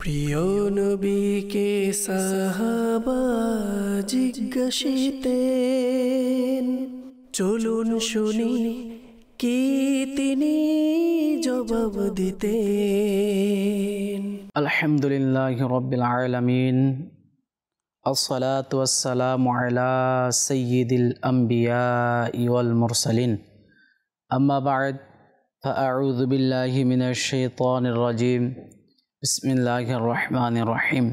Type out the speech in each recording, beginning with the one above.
প্রিয় নবীকে সাহাবা জিজ্ঞাসিতেন, চলুন শুনি কি তিনি জবাব দিতেন। আলহামদুলিল্লাহি রাব্বিল আলামিন, আসসালাতু ওয়াসসালামু আলা সাইয়্যিদিল আমবিয়াই ওয়াল মুরসালিন, আম্মা বা'দ, ফাআউযু বিল্লাহি মিনাশ শাইতানির রাজীম। বিসমিল্লাহির রহমানির রহিম।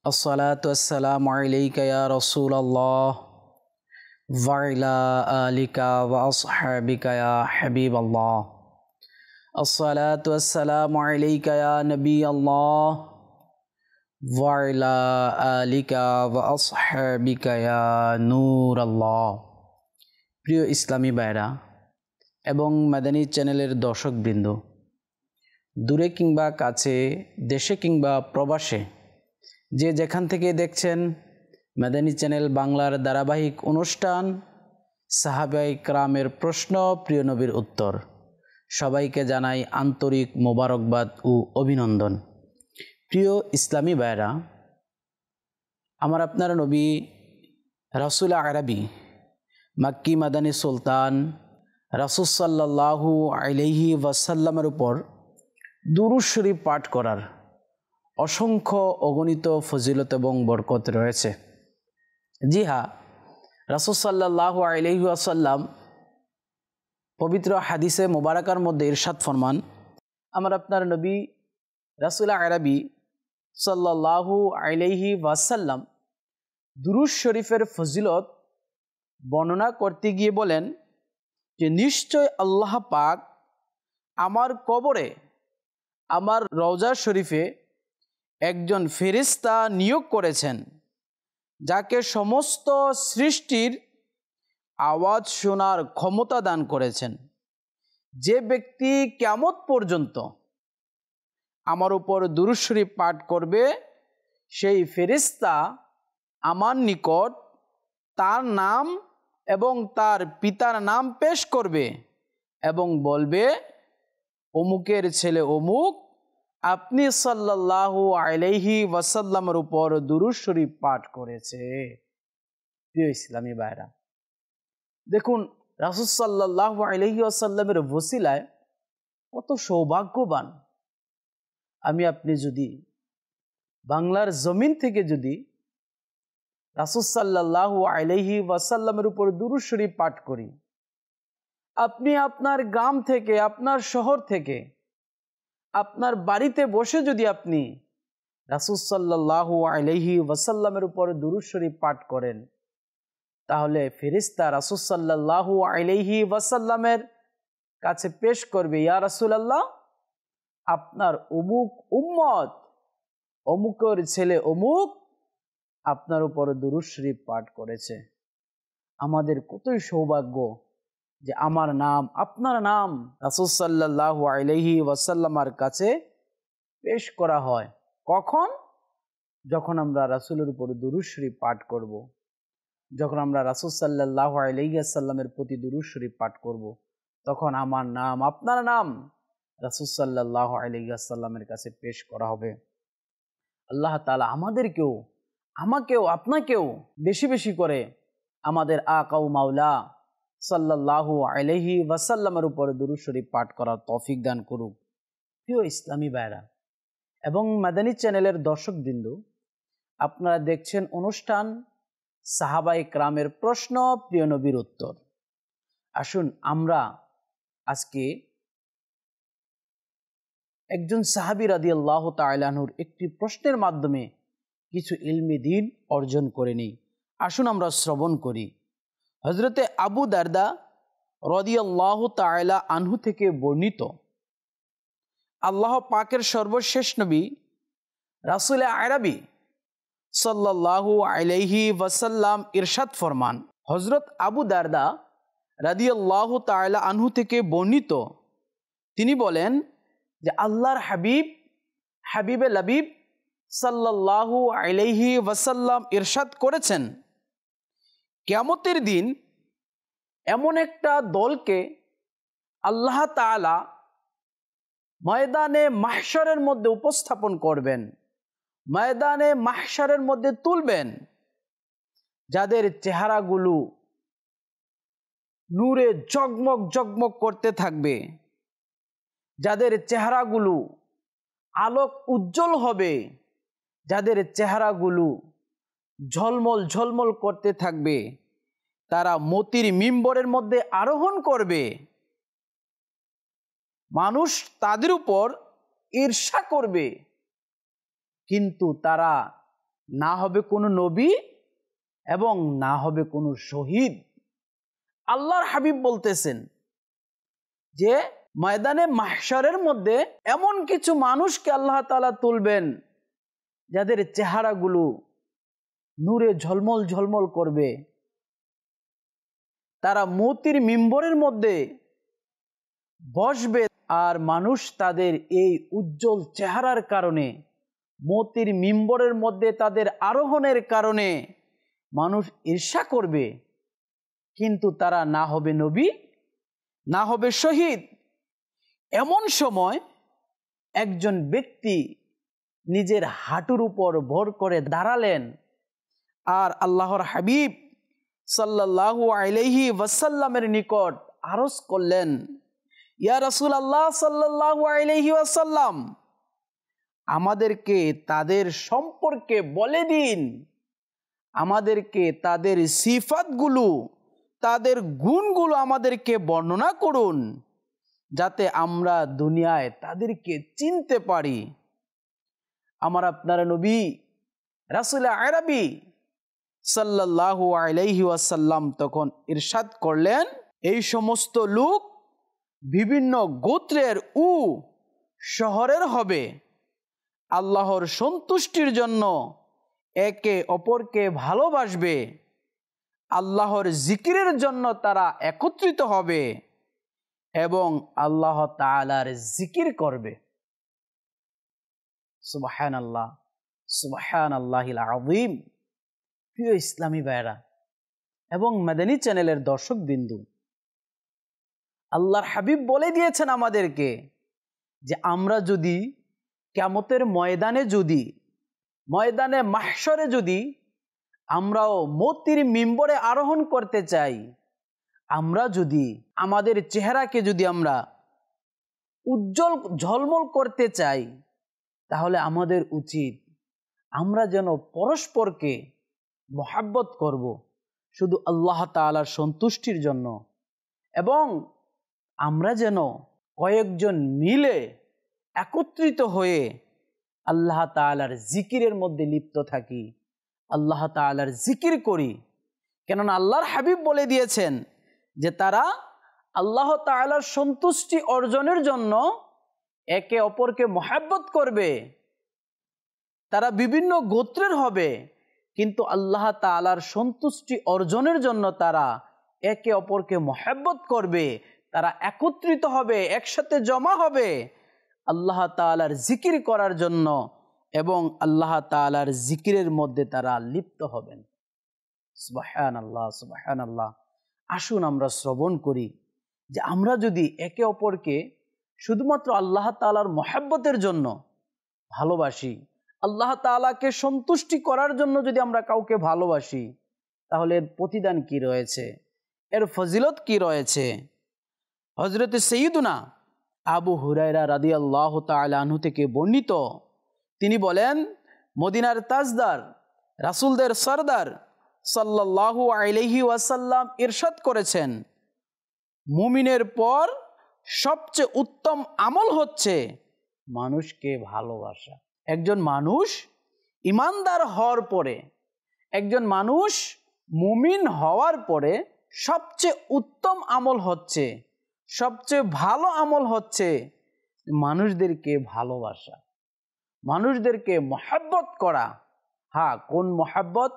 আসসালাতু ওয়াসসালামু আলাইকা ইয়া রাসূলাল্লাহ ওয়া আলা আলিকা ওয়া আসহাবিকা ইয়া হাবিবাল্লাহ। আসসালাতু ওয়াসসালামু আলাইকা ইয়া নবিয়াল্লাহ ওয়া আলা আলিকা ওয়া আসহাবিকা ইয়া নূরাল্লাহ। প্রিয় ইসলামী ভাইরা এবং মাদানী চ্যানেলের দর্শকবৃন্দ, দূরে কিংবা কাছে, দেশে কিংবা প্রবাসে, যে যেখান থেকে দেখছেন মাদানী চ্যানেল বাংলার ধারাবাহিক অনুষ্ঠান সাহাবায়ে কেরামের প্রশ্ন, প্রিয় নবীর উত্তর, সবাইকে জানাই আন্তরিক মোবারকবাদ ও অভিনন্দন। প্রিয় ইসলামী ভাইরা, আমার আপনার নবী রাসূল আরবি মাক্কি মাদানী সুলতান রাসূল সাল্লাল্লাহু আলাইহি ওয়াসাল্লামের উপর দুরূদ শরীফ পাঠ করার অসংখ্য অগণিত ফজিলত এবং বরকত রয়েছে। জি হ্যাঁ, রাসূল সাল্লাল্লাহু আলাইহি ওয়াসাল্লাম পবিত্র হাদিসে মুবারাকার মধ্যে ইরশাদ ফরমান, আমার আপনার নবী রাসূল আরবি সাল্লাল্লাহু আলাইহি ওয়াসাল্লাম দুরূদ শরীফের ফজিলত বর্ণনা করতে গিয়ে বলেন যে নিশ্চয় আল্লাহ পাক আমার কবরে, আমার রওজা শরীফে একজন ফেরেশতা নিয়োগ করেছেন, যাকে সমস্ত সৃষ্টির আওয়াজ শোনার ক্ষমতা দান করেছেন। যে ব্যক্তি কিয়ামত পর্যন্ত আমার উপর দুরূদ শরীফ পাঠ করবে, সেই ফেরেশতা আমার নিকট তার নাম এবং তার পিতার নাম পেশ করবে এবং বলবে, অমুকের ছেলে অমুক আপনি সাল্লাল্লাহু আলাইহি ওয়াসাল্লামের উপর দুরূদ শরীফ পাঠ করেছে। প্রিয় ইসলামী ভাইরা, দেখুন রাসূল সাল্লাল্লাহু আলাইহি ওয়াসাল্লামের ওসিলায় কত সৌভাগ্যবান আমি আপনি যদি বাংলার জমিন থেকে যদি রাসূল সাল্লাল্লাহু আলাইহি ওয়াসাল্লামের উপর দুরূদ শরীফ পাঠ করি। আপনি আপনার গ্রাম থেকে, আপনার শহর থেকে, আপনার বাড়িতে বসে যদি আপনি রাসূল সাল্লাল্লাহু আলাইহি ওয়াসাল্লামের উপর দুরূদ শরীফ পাঠ করেন, তাহলে ফেরেশতা রাসূল সাল্লাল্লাহু আলাইহি ওয়াসাল্লামের কাছে পেশ করবে, ইয়া রাসূলুল্লাহ, আপনার অমুক উম্মত, অমুকের ছেলে অমুক আপনার উপর দুরূদ শরীফ পাঠ করেছে। আমাদের কতই সৌভাগ্য যে আমার নাম, আপনার নাম রাসূল সাল্লাল্লাহু আলাইহি ওয়াসাল্লামের কাছে পেশ করা হয়। কখন? যখন আমরা রাসূলের উপর দুরূদ শরীফ পাঠ করব, যখন আমরা রাসূল সাল্লাল্লাহু আলাইহি ওয়াসাল্লামের প্রতি দুরূদ শরীফ পাঠ করব, তখন আমার নাম, আপনার নাম রাসূল সাল্লাল্লাহু আলাইহি ওয়াসাল্লামের কাছে পেশ করা হবে। আল্লাহ তাআলা আমাদেরকেও, আমাকেও, আপনাকেও বেশি বেশি করে আমাদের আকা ও মাওলা সাল্লাল্লাহু আলাইহি ওয়াসাল্লামের উপর দুরূদ শরীফ পাঠ করার তৌফিক দান করুক। প্রিয় ইসলামী ভাইরা এবং মাদানী চ্যানেলের দর্শকবৃন্দ, আপনারা দেখছেন অনুষ্ঠান সাহাবায়ে কেরামের প্রশ্ন, প্রিয় নবীর উত্তর। আসুন আমরা আজকে একজন সাহাবী রাদিয়াল্লাহু তাআলা আনহুর একটি প্রশ্নের মাধ্যমে কিছু ইলমি দ্বীন অর্জন করে নিই। আসুন আমরা শ্রবণ করি। হযরতে আবু দারদা রাদিয়াল্লাহু তাআলা আনহু থেকে বর্ণিত, আল্লাহ পাকের সর্বশেষ নবী রাসূল আরবি সাল্লাল্লাহু আলাইহি ওয়াসাল্লাম ইরশাদ ফরমান, হযরত আবু দারদা রাদিয়াল্লাহু তাআলা আনহু থেকে বর্ণিত, তিনি বলেন যে আল্লাহর হাবিব, হাবিবে লাবিব সাল্লাল্লাহু আলাইহি ওয়াসাল্লাম ইরশাদ করেছেন, কিয়ামতের দিন এমন একটা দলকে আল্লাহ তাআলা ময়দানে মাহশরের মধ্যে উপস্থাপন করবেন, ময়দানে মাহশরের মধ্যে তুলবেন, যাদের চেহারাগুলো নূরে জগমগ জগমগ করতে থাকবে, যাদের চেহারাগুলো আলোক উজ্জ্বল হবে, যাদের চেহারাগুলো ঝলমল ঝলমল করতে থাকবে, তারা মতির মিম্বরের মধ্যে আরোহণ করবে। মানুষ তাদের উপর ঈর্ষা করবে, কিন্তু তারা না হবে কোনো নবী এবং না হবে কোনো শহীদ। আল্লাহর হাবিব বলতেছেন যে ময়দানে মাহশরের মধ্যে এমন কিছু মানুষকে আল্লাহ তাআলা তুলবেন যাদের চেহারাগুলো নূরে ঝলমল ঝলমল করবে। তারা মতির মিম্বরের মধ্যে বসবে, আর মানুষ তাদের এই উজ্জ্বল চেহারার কারণে, মতির মিম্বরের মধ্যে তাদের আরোহণের কারণে মানুষ ঈর্ষা করবে, কিন্তু তারা না হবে নবী, না হবে শহীদ। এমন সময় একজন ব্যক্তি নিজের হাঁটুর উপর ভর করে দাঁড়ালেন আর আল্লাহর হাবিব সাল্লাল্লাহু আলাইহি ওয়াসাল্লামের নিকট আরজ করলেন, ইয়া রাসূলুল্লাহ সাল্লাল্লাহু আলাইহি ওয়াসাল্লাম, আমাদেরকে তাদের সম্পর্কে বলে দিন, আমাদেরকে তাদের সিফাতগুলো, তাদের গুণগুলো আমাদেরকে বর্ণনা করুন, যাতে আমরা দুনিয়ায় তাদেরকে চিনতে পারি। আমার আপনার নবী রাসূল আরবি সাল্লাল্লাহু আলাইহি ওয়াসাল্লাম তখন ইরশাদ করলেন, এই সমস্ত লোক বিভিন্ন গোত্রের ও শহরের হবে, আল্লাহর সন্তুষ্টির জন্য একে অপরকে ভালোবাসবে, আল্লাহর জিকিরের জন্য তারা একত্রিত হবে এবং আল্লাহ তাআলার জিকির করবে। সুবহানাল্লাহ, সুবহানাল্লাহিল আযীম। প্রিয় ইসলামী ভাইরা এবং মাদানী চ্যানেলের দর্শক বিন্দু, আল্লাহর হাবিব বলে দিয়েছেন আমাদেরকে যে আমরা যদি কিয়ামতের ময়দানে, যদি ময়দানে মাহশরে যদি আমরাও মতির মিম্বরে আরোহণ করতে চাই, আমরা যদি আমাদের চেহারাকে যদি আমরা উজ্জ্বল ঝলমল করতে চাই, তাহলে আমাদের উচিত আমরা যেন পরস্পরকে মহাব্বত করব শুধু আল্লাহ তাআলার সন্তুষ্টির জন্য, এবং আমরা যেন কয়েকজন মিলে একত্রিত হয়ে আল্লাহ তাআলার জিকিরের মধ্যে লিপ্ত থাকি, আল্লাহ তাআলার জিকির করি। কেননা আল্লাহর হাবিব বলে দিয়েছেন যে তারা আল্লাহ তাআলার সন্তুষ্টি অর্জনের জন্য একে অপরকে মহাব্বত করবে। তারা বিভিন্ন গোত্রের হবে, কিন্তু আল্লাহ তাআলার সন্তুষ্টি অর্জনের জন্য তারা একে অপরকে মহাব্বত করবে, তারা একত্রিত হবে, একসাথে জমা হবে আল্লাহ তাআলার জিকির করার জন্য, এবং আল্লাহ তাআলার জিকিরের মধ্যে তারা লিপ্ত হবেন। সুবহানাল্লাহ, সুবহানাল্লাহ। আসুন আমরা শ্রবণ করি যে আমরা যদি একে অপরকে শুধুমাত্র আল্লাহ তাআলার মহাব্বতের জন্য ভালোবাসি, আল্লাহ তাআলাকে সন্তুষ্টি করার জন্য যদি আমরা কাউকে ভালোবাসি, তাহলে এর প্রতিদান কি রয়েছে, এর ফজিলত কি রয়েছে। হযরত সাইয়্যিদুনা আবু হুরায়রা রাদিয়াল্লাহু তাআলা আনহু থেকে বর্ণিত, তিনি বলেন, মদিনার তাজদার, রাসূলদের সরদার সাল্লাল্লাহু আলাইহি ওয়াসাল্লাম ইরশাদ করেছেন, মুমিনের পর সবচেয়ে উত্তম আমল হচ্ছে মানুষকে ভালোবাসা। একজন মানুষ ইমানদার হওয়ার পরে, একজন মানুষ মুমিন হওয়ার পরে সবচেয়ে উত্তম আমল হচ্ছে, সবচেয়ে ভালো আমল হচ্ছে মানুষদেরকে ভালোবাসা, মানুষদেরকে মহাব্বত করা। হ্যাঁ, কোন মহাব্বত?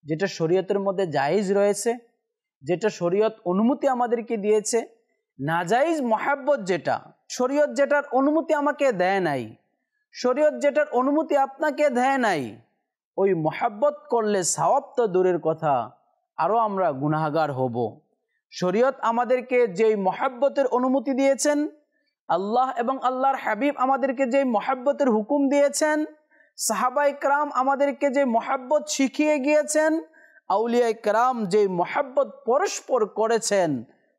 যেটা শরীয়তের মধ্যে জায়েজ রয়েছে, যেটা শরীয়ত অনুমতি আমাদেরকে দিয়েছে। নাজায়েজ মহাব্বত যেটা, শরীয়ত যেটার অনুমতি আমাকে দেয় নাই, শরীয়ত যেটার অনুমতি আপনাকে দেয় নাই, ওই মহাব্বত করলে সওয়াব তো দূরের কথা, আরও আমরা গুনাহগার হব। শরীয়ত আমাদেরকে যেই মহাব্বতের অনুমতি দিয়েছেন, আল্লাহ এবং আল্লাহর হাবিব আমাদেরকে যে মহাব্বতের হুকুম দিয়েছেন, সাহাবায়ে কেরাম আমাদেরকে যে মহাব্বত শিখিয়ে গিয়েছেন, আউলিয়ায়ে কেরাম যে মহাব্বত পরস্পর করেছেন,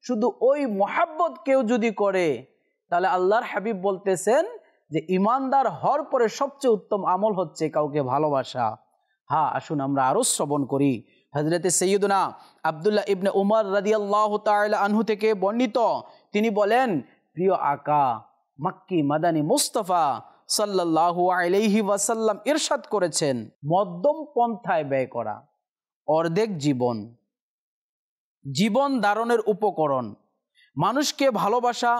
শুধু ওই মহাব্বত কেউ যদি করে তাহলে আল্লাহর হাবিব বলতেছেন যে ইমানদার হওয়ার পরে সবচেয়ে উত্তম আমল হচ্ছে কাউকে ভালোবাসা। হ্যাঁ, আসুন আমরা আরো শ্রবণ করি। হযরতে সাইয়্যিদুনা আব্দুল্লাহ ইবনে উমর রাদিয়াল্লাহু তাআলা আনহু থেকে বর্ণিত, তিনি বলেন, প্রিয় আকা মক্কি মাদানী মুস্তাফা সাল্লাল্লাহু আলাইহি ওয়াসাল্লাম ইরশাদ করেছেন, মধ্যম পন্থায় ব্যয় করা অর্ধেক জীবন, জীবন ধারণের উপকরণ, মানুষকে ভালোবাসা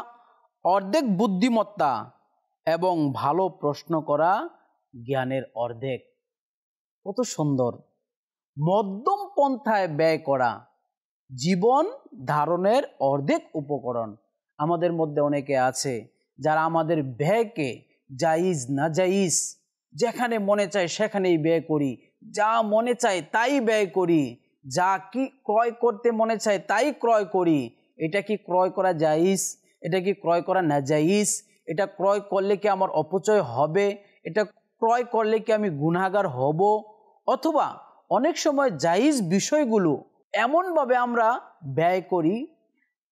অর্ধেক বুদ্ধিমত্তা এবং ভালো প্রশ্ন করা জ্ঞানের অর্ধেক। কত সুন্দর! মধ্যম পন্থায় ব্যয় করা জীবন ধারণের অর্ধেক উপকরণ। আমাদের মধ্যে অনেকে আছে যারা আমাদের ব্যয়কে জায়েজ না জায়েজ, যেখানে মনে চায় সেখানেই ব্যয় করি, যা মনে চায় তাই ব্যয় করি, যা কি ক্রয় করতে মনে চায় তাই ক্রয় করি। এটা কি ক্রয় করা জায়েজ? এটা কি ক্রয় করা না জায়েজ? এটা ক্রয় করলে কি আমার অপচয় হবে? এটা ক্রয় করলে কি আমি গুনাহগার হব? অথবা অনেক সময় জায়েজ বিষয়গুলো এমনভাবে আমরা ব্যয় করি,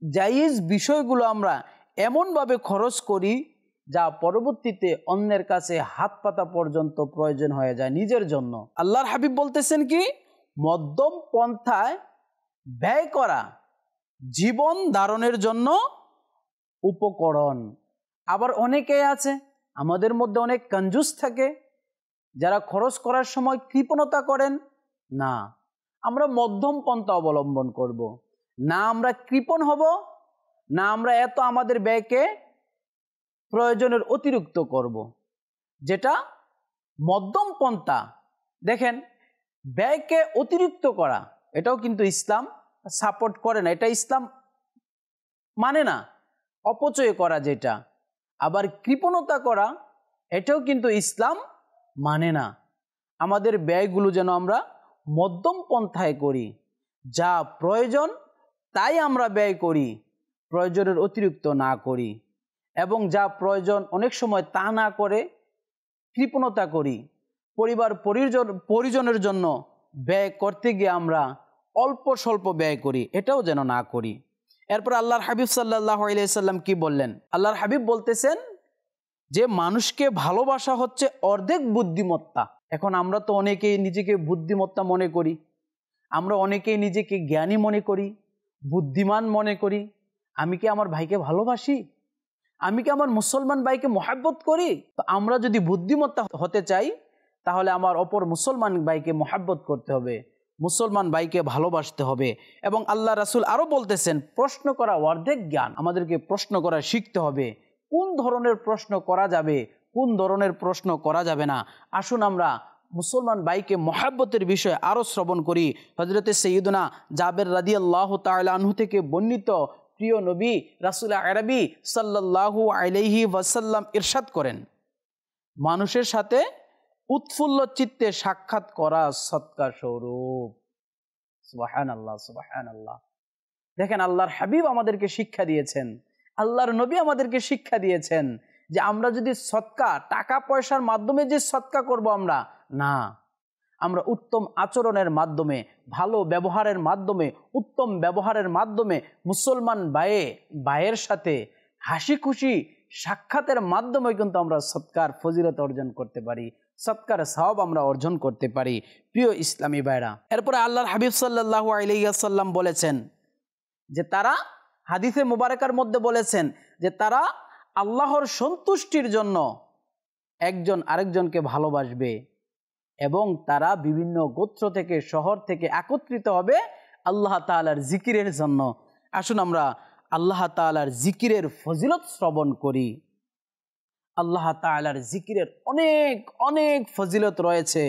জায়েজ বিষয়গুলো আমরা এমনভাবে খরচ করি যা পরবর্তীতে অন্যের কাছে হাত পাতা পর্যন্ত প্রয়োজন হয়ে যায় নিজের জন্য। আল্লাহর হাবিব বলতেছেন কি, মধ্যম পন্থায় ব্যয় করা জীবন ধারণের জন্য উপকরণ। আবার অনেকেই আছে আমাদের মধ্যে অনেক কঞ্জুস থাকে, যারা খরচ করার সময় কৃপণতা করেন। না, আমরা মধ্যম পন্থা অবলম্বন করব। না আমরা কৃপণ হব, না আমরা এত আমাদের ব্যয়কে প্রয়োজনের অতিরিক্ত করব। যেটা মধ্যম পন্থা। দেখেন, ব্যয়কে অতিরিক্ত করা এটাও কিন্তু ইসলাম সাপোর্ট করে না, এটা ইসলাম মানে না। অপচয় করা যেটা, আবার কৃপণতা করা, এটাও কিন্তু ইসলাম মানে না। আমাদের ব্যয়গুলো যেন আমরা মধ্যম পন্থায় করি, যা প্রয়োজন তাই আমরা ব্যয় করি, প্রয়োজনের অতিরিক্ত না করি। এবং যা প্রয়োজন অনেক সময় তা না করে কৃপণতা করি, পরিবার পরিজনের জন্য ব্যয় করতে গিয়ে আমরা অল্প স্বল্প ব্যয় করি, এটাও যেন না করি। এরপর আল্লাহর হাবিব সাল্লাল্লাহু আলাইহি সাল্লাম কি বললেন? আল্লাহর হাবিব বলতেছেন যে মানুষকে ভালোবাসা হচ্ছে অর্ধেক বুদ্ধিমত্তা। এখন আমরা তো অনেকেই নিজেকে বুদ্ধিমত্তা মনে করি, আমরা অনেকেই নিজেকে জ্ঞানী মনে করি, বুদ্ধিমান মনে করি। আমি কি আমার ভাইকে ভালোবাসি? আমি কি আমার মুসলমান ভাইকে মহাব্বত করি? তো আমরা যদি বুদ্ধিমত্তা হতে চাই তাহলে আমার অপর মুসলমান ভাইকে মহাব্বত করতে হবে, মুসলমান ভাইকে ভালোবাসতে হবে। এবং আল্লাহ রাসূল আরো বলতেছেন, প্রশ্ন করা অর্ধেক জ্ঞান। আমাদেরকে প্রশ্ন করা শিখতে হবে, কোন ধরনের প্রশ্ন করা যাবে, কোন ধরনের প্রশ্ন করা যাবে না। আসুন আমরা মুসলমান ভাইকে মহাব্বতের বিষয়ে আরো শ্রবণ করি। হযরতে সাইয়্যিদুনা জাবের রাদিয়াল্লাহু তাআলা আনহু থেকে বর্ণিত, প্রিয় নবী রাসূল আরবি সাল্লাল্লাহু আলাইহি ওয়াসাল্লাম ইরশাদ করেন, মানুষের সাথে উৎফুল্ল চিত্তে সাক্ষাৎ করা সদকা স্বরূপ। সুবহানাল্লাহ, সুবহানাল্লাহ। দেখেন, আল্লাহর হাবিব আমাদেরকে শিক্ষা দিয়েছেন, আল্লাহর নবী আমাদেরকে শিক্ষা দিয়েছেন যে আমরা যদি সদকা, টাকা পয়সার মাধ্যমে যে সদকা করব আমরা না, আমরা উত্তম আচরণের মাধ্যমে, ভালো ব্যবহারের মাধ্যমে, উত্তম ব্যবহারের মাধ্যমে মুসলমান ভাইয়ের সাথে হাসি খুশি সাক্ষাতের মাধ্যমে কিন্তু আমরা সদকার ফজিলত অর্জন করতে পারি, সদকার সওয়াব আমরা অর্জন করতে পারি। প্রিয় ইসলামী ভাইরা, এরপরে আল্লাহর হাবিব সাল্লাল্লাহু আলাইহি ওয়াসাল্লাম বলেছেন যে তারা, হাদিসে মুবারাকার মধ্যে বলেছেন যে তারা আল্লাহর সন্তুষ্টির জন্য একজন আরেকজনকে ভালোবাসবে এবং তারা বিভিন্ন গোত্র থেকে, শহর থেকে একত্রিত হবে আল্লাহ তাআলার জিকিরের জন্য। আসুন আমরা আল্লাহ তাআলার জিকিরের ফজিলত শ্রবণ করি। আল্লাহ তাআলার জিকিরের অনেক অনেক ফজিলত রয়েছে।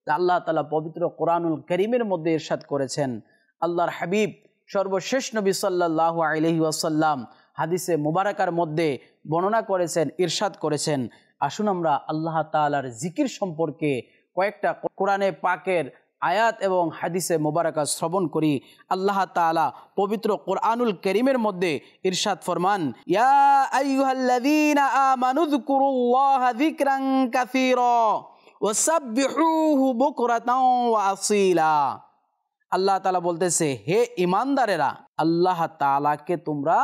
আল্লাহ তাআলা পবিত্র কোরআনুল কারীমের মধ্যে ইরশাদ করেছেন, আল্লাহর হাবিব সর্বশেষ নবী সাল্লাল্লাহু আলাইহি ওয়াসাল্লাম হাদিসে মুবারাকার মধ্যে বর্ণনা করেছেন, ইরশাদ করেছেন। আসুন আমরা আল্লাহ তাআলার জিকির সম্পর্কে কয়েকটা কোরআনে পাকের আয়াত এবং হাদিসে মোবারকা শ্রবণ করি। আল্লাহ তাআলা পবিত্র কোরআনুল কারীমের মধ্যে ইরশাদ ফরমান, ইয়া আইয়ুহাল্লাযীনা আমানু যকুরুল্লাহা যিকরান কাসীরা ওয়াসাব্বিহুহু বুকরাতাও ওয়া আসীলা। আল্লাহ তাআলা বলতেছে, হে ঈমানদারেরা, আল্লাহ তাআলাকে তোমরা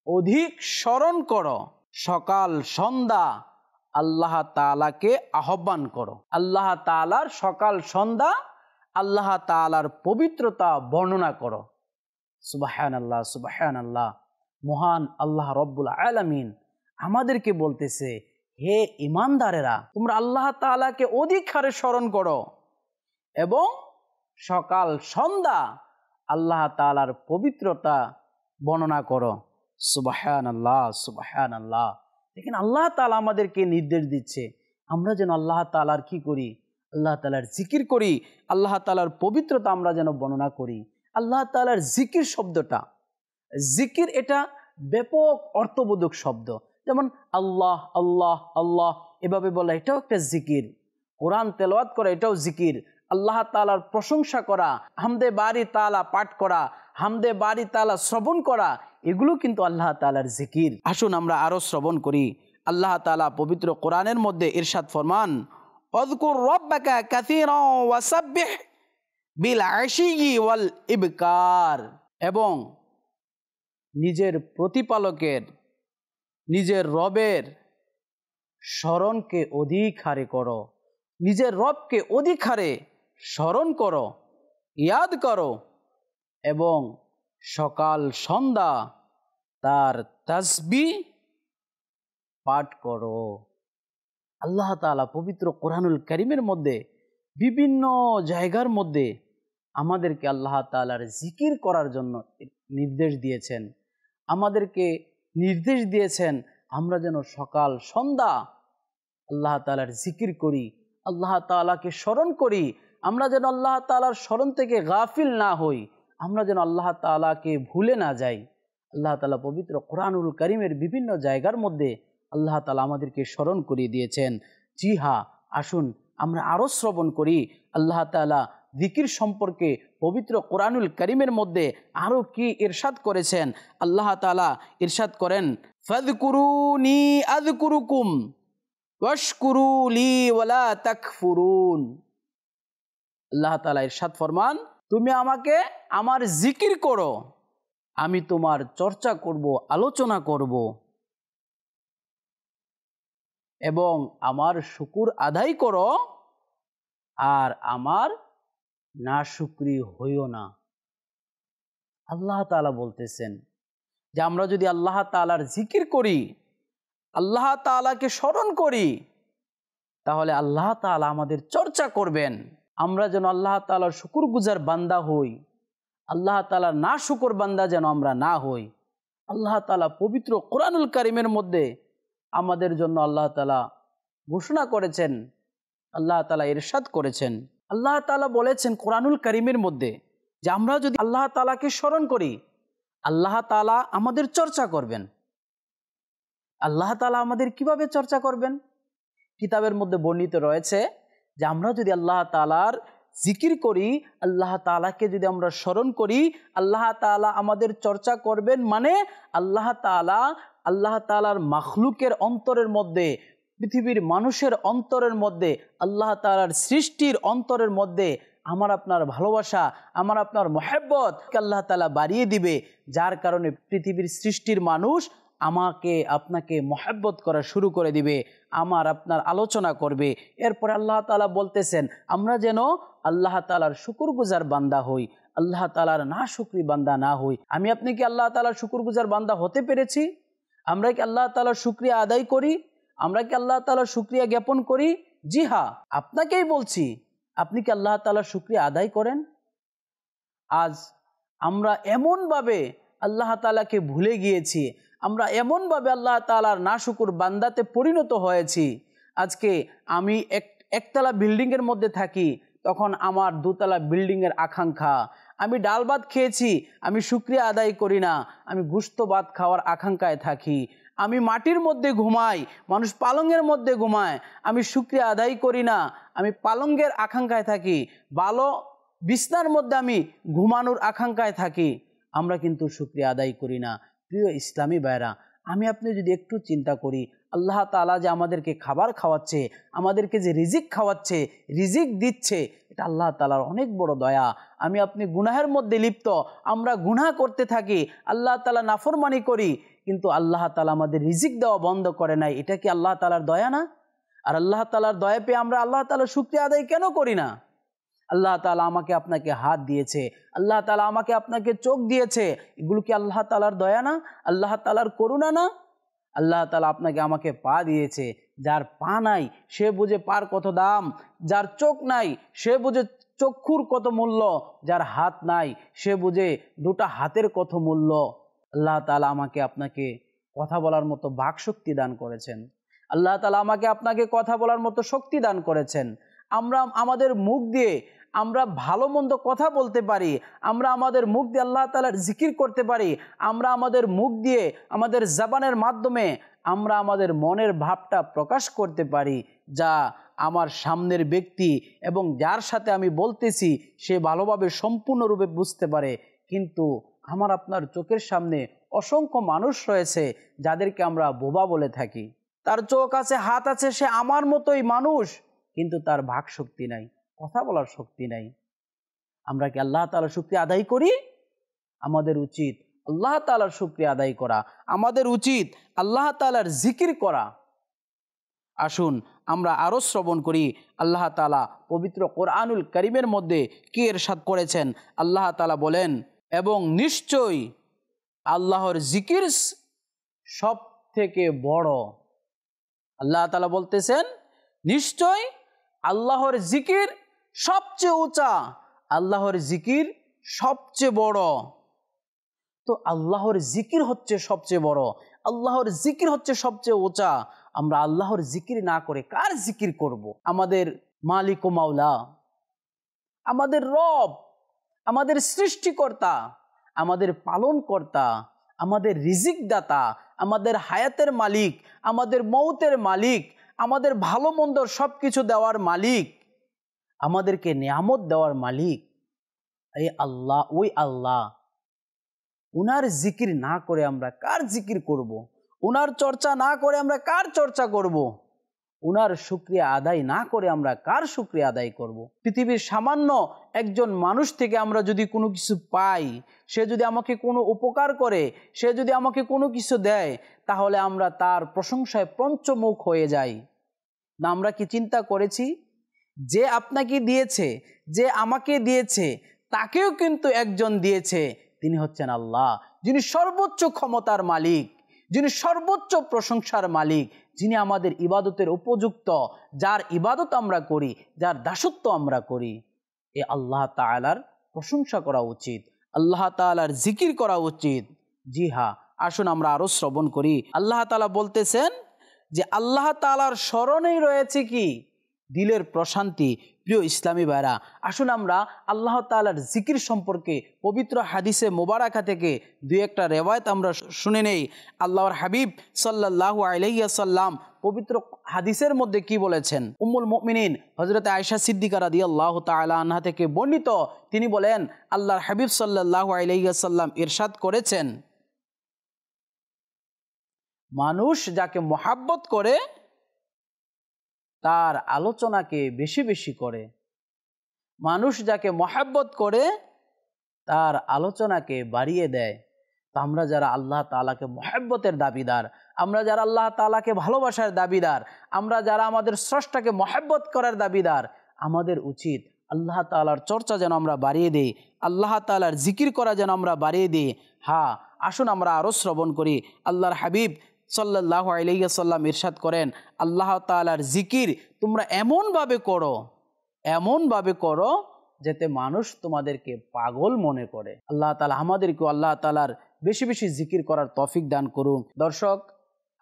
অধিক স্মরণ করো, সকাল সন্ধ্যা আল্লাহ তাআলাকে আহ্বান করো। আল্লাহ তাআলার সকাল সন্ধ্যা আল্লাহ তাআলার পবিত্রতা বর্ণনা করো। সুবহানাল্লাহ, সুবহানাল্লাহ। মহান আল্লাহ রব্বুল আলামিন আমাদেরকে বলতেছে, হে ঈমানদারেরা, তোমরা আল্লাহ তাআলাকে অধিক হারে স্মরণ করো এবং সকাল সন্ধ্যা আল্লাহ তাআলার পবিত্রতা বর্ণনা করো। সুবহানাল্লাহ, সুবহানাল্লাহ। দেখেন, আল্লাহ তাআলা আমাদেরকে নির্দেশ দিচ্ছে আমরা যেন আল্লাহ তাআলার কি করি, আল্লাহ তাআলার জিকির করি, আল্লাহ তাআলার পবিত্রতা আমরা যেন বর্ণনা করি। আল্লাহ তাআলার জিকির শব্দটা, জিকির এটা ব্যাপক অর্থবোধক শব্দ। যেমন আল্লাহ আল্লাহ আল্লাহ এভাবে বলা, এটাও একটা জিকির। কোরআন তেলাওয়াত করা, এটাও জিকির। আল্লাহ তাআলার প্রশংসা করা, হামদে বারি তাআলা পাঠ করা, হামদে বারি তাআলা শ্রবণ করা, এগুলো কিন্তু আল্লাহ তাআলার জিকির। আসুন আমরা আরো শ্রবণ করি। আল্লাহ তাআলা পবিত্র কোরআনের মধ্যে ইরশাদ ফরমান, ওয়াযকুর রাব্বাকা কাসীরান ওয়াসাব্বিহ বিল আশিয়্যি ওয়াল ইবকার। এবং নিজের প্রতিপালকের, নিজের রবের স্মরণকে অধিক হারে করো, নিজের রবকে অধিক হারে স্মরণ করো, ইয়াদ করো এবং সকাল সন্ধ্যা তার তাসবিহ পাঠ করো। আল্লাহ তাআলা পবিত্র কোরআনুল কারীমের মধ্যে বিভিন্ন জায়গার মধ্যে আমাদেরকে আল্লাহ তাআলার জিকির করার জন্য নির্দেশ দিয়েছেন। আমাদেরকে নির্দেশ দিয়েছেন আমরা যেন সকাল সন্ধ্যা আল্লাহ তাআলার জিকির করি, আল্লাহ তাআলাকে স্মরণ করি। আমরা যেন আল্লাহ তাআলার স্মরণ থেকে গাফিল না হই, আমরা যেন আল্লাহ তাআলাকে ভুলে না যাই। আল্লাহ তাআলা পবিত্র কোরআনুল কারীমের বিভিন্ন জায়গার মধ্যে আল্লাহ তাআলা আমাদেরকে স্মরণ করিয়ে দিয়েছেন। জি হ্যাঁ, আসুন আমরা আরো শ্রবণ করি আল্লাহ তাআলা জিকির সম্পর্কে পবিত্র কোরআনুল কারীমের মধ্যে আরো কি ইরশাদ করেছেন। আল্লাহ তাআলা ইরশাদ করেন, ফাযকুরুনি আযকুরুকুম ওয়াশকুরু লি ওয়ালা তাকফুরুন। আল্লাহ তাআলা ইরশাদ ফরমান, তুমি আমাকে আমার জিকির করো, আমি তোমার চর্চা করব, আলোচনা করব এবং আমার শুকর আদায় করো আর আমার নাশুকরি হইও না। আল্লাহ তাআলা বলতেছেন যে আমরা যদি আল্লাহ তাআলার জিকির করি, আল্লাহ তাআলাকে স্মরণ করি, তাহলে আল্লাহ তাআলা আমাদের চর্চা করবেন। আমরা যেন আল্লাহ তাআলার শুকরগুজার বান্দা হই, আল্লাহ তাআলার নাশুকর বান্দা যেন আমরা না হই। আল্লাহ তাআলা পবিত্র কোরআনুল কারীমের মধ্যে আমাদের জন্য আল্লাহ তাআলা ঘোষণা করেছেন, আল্লাহ তাআলা ইরশাদ করেছেন। আল্লাহ তাআলা বলেছেন কোরআনুল কারীমের মধ্যে যে আমরা যদি আল্লাহ তাআলাকে স্মরণ করি, আল্লাহ তাআলা আমাদের চর্চা করবেন। আল্লাহ তাআলা আমাদের কিভাবে চর্চা করবেন? কিতাবের মধ্যে বর্ণিত রয়েছে যে আমরা যদি আল্লাহ তাআলার জিকির করি, আল্লাহ তাআলাকে যদি আমরা স্মরণ করি, আল্লাহ তাআলা আমাদের চর্চা করবেন। মানে আল্লাহ তাআলার মাখলুকের অন্তরের মধ্যে, পৃথিবীর মানুষের অন্তরের মধ্যে, আল্লাহ তাআলার সৃষ্টির অন্তরের মধ্যে আমার আপনার ভালোবাসা, আমার আপনার মহব্বত আল্লাহ তাআলা বাড়িয়ে দিবে, যার কারণে পৃথিবীর সৃষ্টির মানুষ আমাকে আপনাকে মহব্বত করা শুরু করে দিবে, আমার আপনার আলোচনা করবে। এরপরে আল্লাহ তাআলা বলতেছেন আমরা যেন আল্লাহ তাআলার শুকরগুজার বান্দা হই, আল্লাহ তাআলার নাশুকরি বান্দা না হই। আমি আপনি কি আল্লাহ তাআলার শুকরগুজার বান্দা হতে পেরেছি? আমরা কি আল্লাহ তাআলার শুকরিয়া আদায় করি? আমরা কি আল্লাহ তাআলার শুকরিয়া জ্ঞাপন করি? জি হ্যাঁ, আপনাকেই বলছি, আপনি কি আল্লাহ তাআলার শুকরিয়া আদায় করেন? আজ আমরা এমনভাবে আল্লাহ তাআলাকে ভুলে গিয়েছি, আমরা এমনভাবে আল্লাহ তাআলার নাশুকুর বান্দাতে পরিণত হয়েছি। আজকে আমি একতলা বিল্ডিংয়ের মধ্যে থাকি, তখন আমার দোতলা বিল্ডিংয়ের আকাঙ্ক্ষা। আমি ডাল ভাত খেয়েছি, আমি শুকরিয়া আদায় করি না, আমি গোশত ভাত খাওয়ার আকাঙ্ক্ষায় থাকি। আমি মাটির মধ্যে ঘুমাই, মানুষ পালঙ্গের মধ্যে ঘুমায়, আমি শুকরিয়া আদায় করি না, আমি পালঙ্গের আকাঙ্ক্ষায় থাকি, ভালো বিছনার মধ্যে আমি ঘুমানোর আকাঙ্ক্ষায় থাকি, আমরা কিন্তু শুকরিয়া আদায় করি না। প্রিয় ইসলামী ভাইরা, আমি আপনি যদি একটু চিন্তা করি, আল্লাহ তাআলা যে আমাদেরকে খাবার খাওয়াচ্ছে, আমাদেরকে যে রিজিক খাওয়াচ্ছে, রিজিক দিচ্ছে, এটা আল্লাহ তাআলার অনেক বড় দয়া। আমি আপনি গুনাহের মধ্যে লিপ্ত, আমরা গুনাহ করতে থাকি, আল্লাহ তাআলা নাফরমানি করি, কিন্তু আল্লাহ তাআলা আমাদের রিজিক দেওয়া বন্ধ করে নাই। এটা কি আল্লাহ তাআলার দয়া না? আর আল্লাহ তাআলার দয়া পেয়ে আমরা আল্লাহ তাআলার শুকরিয়া আদায় কেন করি না? আল্লাহ তাআলা আমাকে আপনাকে হাত দিয়েছে, আল্লাহ তাআলা আমাকে আপনাকে চোখ দিয়েছে, এগুলো কি আল্লাহ তাআলার দয়া না? আল্লাহ তাআলার করুণা না? আল্লাহ তাআলা আপনাকে আমাকে পা দিয়েছে, যার পা নাই সে বুঝে পার কত দাম, যার চোখ নাই সে বুঝে চক্ষুর কত মূল্য, যার হাত নাই সে বুঝে দুটা হাতের কত মূল্য। আল্লাহ তাআলা আমাকে আপনাকে কথা বলার মতো বাক শক্তি দান করেছেন, আল্লাহ তাআলা আমাকে আপনাকে কথা বলার মতো শক্তি দান করেছেন। আমরা আমাদের মুখ দিয়ে আমরা ভালো মন্দ কথা বলতে পারি, আমরা আমাদের মুখ দিয়ে আল্লাহ তাআলার জিকির করতে পারি, আমরা আমাদের মুখ দিয়ে আমাদের জবানের মাধ্যমে আমরা আমাদের মনের ভাবটা প্রকাশ করতে পারি, যা আমার সামনের ব্যক্তি এবং যার সাথে আমি বলতেছি সে ভালোভাবে সম্পূর্ণরূপে বুঝতে পারে। কিন্তু আমার আপনার চোখের সামনে অসংখ্য মানুষ রয়েছে যাদেরকে আমরা বোবা বলে থাকি। তার চোখ আছে, হাত আছে, সে আমার মতোই মানুষ, কিন্তু তার ভাগ শক্তি নাই, কথা বলার শক্তি নাই। আমরা কি আল্লাহ তাআলার শুকরিয়া আদায় করি? আমাদের উচিত আল্লাহ তাআলার শুকরিয়া আদায় করা, আমাদের উচিত আল্লাহ তাআলার জিকির করা। আসুন আমরা আরো শ্রবণ করি আল্লাহ তাআলা পবিত্র কোরআনুল কারীমের মধ্যে কি ইরশাদ করেছেন। আল্লাহ তাআলা বলেন, এবং নিশ্চয়ই আল্লাহর জিকির সব থেকে বড়। আল্লাহ তাআলা বলতেছেন, নিশ্চয় আল্লাহর জিকির সবচেয়ে উঁচা, আল্লাহর জিকির সবচেয়ে বড়। তো আল্লাহর জিকির হচ্ছে সবচেয়ে বড়, আল্লাহর জিকির হচ্ছে সবচেয়ে উঁচা। আমরা আল্লাহর জিকির না করে কার জিকির করব? আমাদের মালিক ও মাওলা, আমাদের রব, আমাদের সৃষ্টিকর্তা, আমাদের পালনকর্তা, আমাদের রিজিক দাতা, আমাদের হায়াতের মালিক, আমাদের মৌতের মালিক, আমাদের ভালো মন্দর সব কিছু দেওয়ার মালিক, আমাদেরকে নিয়ামত দেওয়ার মালিক, এই আল্লাহ, ওই আল্লাহ, উনার জিকির না করে আমরা কার জিকির করব? উনার চর্চা না করে আমরা কার চর্চা করব? উনার শুকরিয়া আদায় না করে আমরা কার শুকরিয়া আদায় করব? পৃথিবীর সামান্য একজন মানুষ থেকে আমরা যদি কোনো কিছু পাই, সে যদি আমাকে কোনো উপকার করে, সে যদি আমাকে কোনো কিছু দেয়, তাহলে আমরা তার প্রশংসায় পঞ্চমুখ হয়ে যাই না? আমরা কি চিন্তা করেছি যে আপনাকে দিয়েছে, যে আমাকে দিয়েছে, তাকেও কিন্তু একজন দিয়েছে, তিনি হচ্ছেন আল্লাহ, যিনি সর্বোচ্চ ক্ষমতার মালিক, যিনি সর্বোচ্চ প্রশংসার মালিক, যিনি আমাদের ইবাদতের উপযুক্ত, যার ইবাদত আমরা করি, যার দাসত্ব আমরা করি। এ আল্লাহ তাআলার প্রশংসা করা উচিত, আল্লাহ তাআলার জিকির করা উচিত। জি হ্যাঁ, আসুন আমরা আরো শ্রবণ করি। আল্লাহ তাআলা বলতেছেন যে আল্লাহ তাআলার স্মরণেই রয়েছে কি? দিলের প্রশান্তি। প্রিয় ইসলামী ভাইরা, আসুন আমরা আল্লাহ তাআলার জিকির সম্পর্কে পবিত্র হাদিসে মোবারকা থেকে দুই একটা রেওয়ায়েত আমরা শুনে নেই। আল্লাহর হাবিব সাল্লাল্লাহু আলাইহি ওয়াসাল্লাম পবিত্র হাদিসের মধ্যে কি বলেছেন? উম্মুল মুমিনিন হযরত আয়েশা সিদ্দিকা রাদিয়াল্লাহু তাআলা আনহা থেকে বর্ণিত, তিনি বলেন, আল্লাহর হাবিব সাল্লাল্লাহু আলাইহি ওয়াসাল্লাম ইরশাদ করেছেন, মানুষ যাকে মহাব্বত করে তার আলোচনাকে বেশি বেশি করে। মানুষ যাকে মহাব্বত করে তার আলোচনাকে বাড়িয়ে দেয়। তো আমরা যারা আল্লাহ তাআলাকে মহাব্বতের দাবিদার, আমরা যারা আল্লাহ তাআলাকে ভালোবাসার দাবিদার, আমরা যারা আমাদের স্রষ্টাকে মহাব্বত করার দাবিদার, আমাদের উচিত আল্লাহ তাআলার চর্চা যেন আমরা বাড়িয়ে দিই, আল্লাহ তাআলার জিকির করা যেন আমরা বাড়িয়ে দিই। হ্যাঁ, আসুন আমরা আরও শ্রবণ করি। আল্লাহর হাবিব সাল্লাল্লাহু আলাইহি ওয়াসাল্লাম ইরশাদ করেন, আল্লাহ তাআলার জিকির তোমরা এমনভাবে করো যাতে মানুষ তোমাদেরকে পাগল মনে করে। আল্লাহ তাআলা আমাদেরকে আল্লাহ তাআলার বেশি বেশি জিকির করার তৌফিক দান করুন। দর্শক,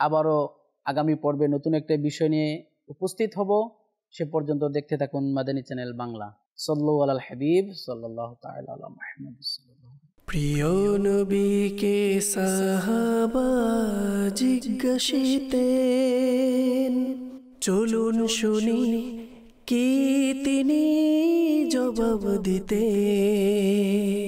আবারও আগামী পর্বে নতুন একটা বিষয় নিয়ে উপস্থিত হব। সে পর্যন্ত দেখতে থাকুন মাদানী চ্যানেল বাংলা। সাল্লাল্লাহু আলাল হাবিব সাল্লাল্লাহু তাআলা আলা মুহাম্মদ। প্রিয় নবীকে সাহাবা জিজ্ঞাসিতেন, চলুন শুনি কি তিনি জবাব দিতেন।